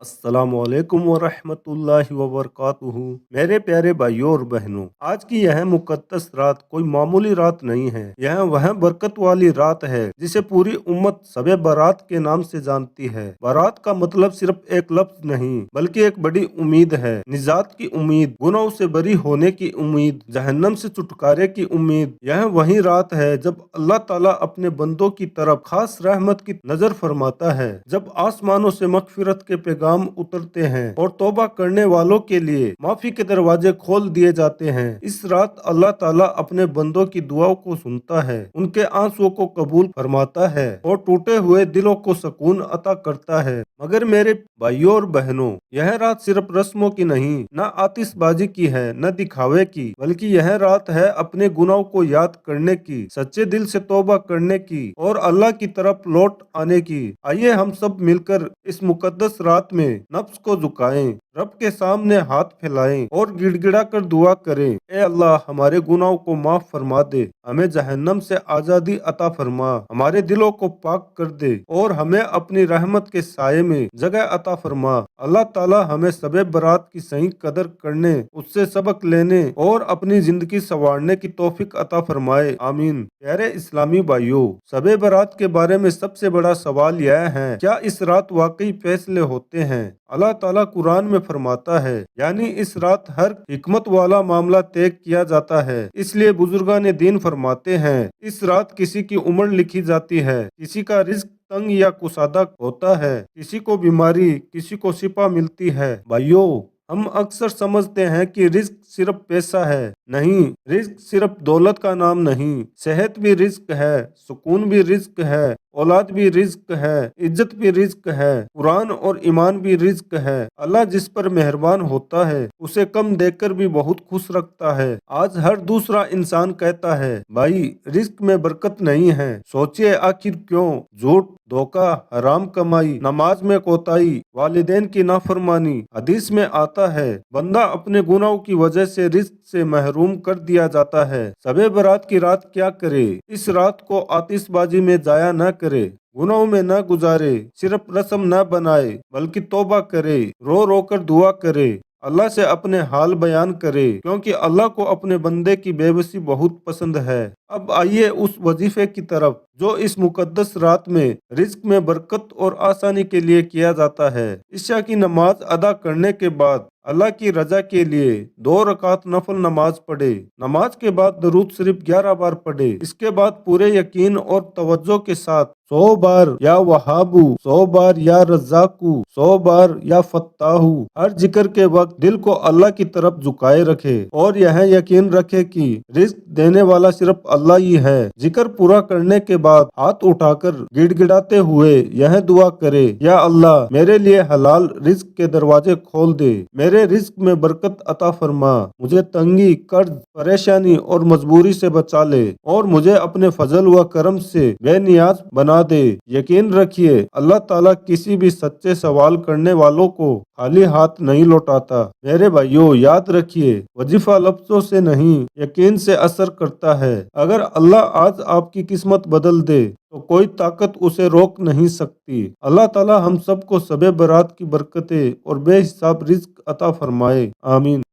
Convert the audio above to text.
अस्सलाम वालेकुम वरहमतुल्लाहि वबरकातुहू। मेरे प्यारे भाइयों और बहनों, आज की यह मुकद्दस रात कोई मामूली रात नहीं है। यह वह बरकत वाली रात है जिसे पूरी उम्मत सबे बारात के नाम से जानती है। बारात का मतलब सिर्फ एक लफ्ज नहीं बल्कि एक बड़ी उम्मीद है। निजात की उम्मीद, गुनाहों से बरी होने की उम्मीद, जहन्नम से छुटकारे की उम्मीद। यह वही रात है जब अल्लाह ताला अपने बंदों की तरफ खास रहमत की नजर फरमाता है, जब आसमानों से मगफिरत के पैगाम उतरते हैं और तौबा करने वालों के लिए माफी के दरवाजे खोल दिए जाते हैं। इस रात अल्लाह ताला अपने बंदों की दुआओं को सुनता है, उनके आंसुओं को कबूल फरमाता है और टूटे हुए दिलों को सुकून अता करता है। मगर मेरे भाइयों और बहनों, यह रात सिर्फ रस्मों की नहीं, न आतिशबाजी की है, न दिखावे की, बल्कि यह रात है अपने गुनाहों को याद करने की, सच्चे दिल से तौबा करने की और अल्लाह की तरफ लौट आने की। आइए हम सब मिलकर इस मुकद्दस रात में नफ्स को झुकाएं, रब के सामने हाथ फैलाएं और गिड़गिड़ा कर दुआ करें। ए अल्लाह, हमारे गुनाहों को माफ फरमा दे, हमें जहन्नम से आजादी अता फरमा, हमारे दिलों को पाक कर दे और हमें अपनी रहमत के साये में जगह अता फरमा। अल्लाह ताला हमें सबे बरात की सही कदर करने, उससे सबक लेने और अपनी जिंदगी संवारने की तौफीक अता फरमाए। आमीन। प्यारे इस्लामी भाइयों, सबे बरात के बारे में सबसे बड़ा सवाल यह है, क्या इस रात वाकई फैसले होते हैं? अल्लाह ताला कुरान में फरमाता है, यानी इस रात हर हिकमत वाला मामला तय किया जाता है। इसलिए बुजुर्गान दीन फरमाते हैं, इस रात किसी की उम्र लिखी जाती है, किसी का रिज्क तंग या कुसादा होता है, किसी को बीमारी, किसी को शिफा मिलती है। भाइयों, हम अक्सर समझते हैं कि रिज्क सिर्फ पैसा है। नहीं, रिज्क सिर्फ दौलत का नाम नहीं, सेहत भी रिज्क है, सुकून भी रिज्क है, औलाद भी रिज्क है, इज्जत भी रिज्क है, कुरान और ईमान भी रिज्क है। अल्लाह जिस पर मेहरबान होता है उसे कम देकर भी बहुत खुश रखता है। आज हर दूसरा इंसान कहता है, भाई रिज्क में बरकत नहीं है। सोचिए आखिर क्यों? झूठ, धोखा, हराम कमाई, नमाज में कोताही, वालिदैन की नाफरमानी। हदीस में आता है, बंदा अपने गुनाहों की वजह से रिज्क से महरूम कर दिया जाता है। सबे बारात की रात क्या करे? इस रात को आतिशबाजी में जाया न करे, गुनाहों में न गुजारे, सिर्फ रस्म न बनाए, बल्कि तौबा करे, रो रो कर दुआ करे, अल्लाह से अपने हाल बयान करे, क्योंकि अल्लाह को अपने बंदे की बेबसी बहुत पसंद है। अब आइए उस वजीफे की तरफ जो इस मुकद्दस रात में रिज्क में बरकत और आसानी के लिए किया जाता है। इशा की नमाज अदा करने के बाद अल्लाह की रजा के लिए 2 रकात नफल नमाज पढ़े। नमाज के बाद दरूद शरीफ 11 बार पढ़े। इसके बाद पूरे यकीन और तवज्जो के साथ 100 बार या वहाबू, 100 बार या रज़ाकू, 100 बार या फत्ताहू। हर जिक्र के वक्त दिल को अल्लाह की तरफ झुकाए रखे और यह यकीन रखे कि रिज्क देने वाला सिर्फ अल्लाह ही है। जिक्र पूरा करने के बाद हाथ उठाकर गिड़गिड़ाते हुए यह दुआ करे, या अल्लाह मेरे लिए हलाल रिज्क के दरवाजे खोल दे, मेरे रिज्क में बरकत अता फरमा, मुझे तंगी, कर्ज, परेशानी और मजबूरी से बचा ले और मुझे अपने फजल व करम से बेनियाज बना दे। यकीन रखिए, अल्लाह ताला किसी भी सच्चे सवाल करने वालों को खाली हाथ नहीं लौटाता। मेरे भाइयों, याद रखिए, वजीफा लफ्जों से नहीं, यकीन से असर करता है। अगर अल्लाह आज आपकी किस्मत बदल दे तो कोई ताकत उसे रोक नहीं सकती। अल्लाह ताला हम सबको सबे बरात की बरकतें और बेहिसाब रिज्क अता फरमाए। आमीन।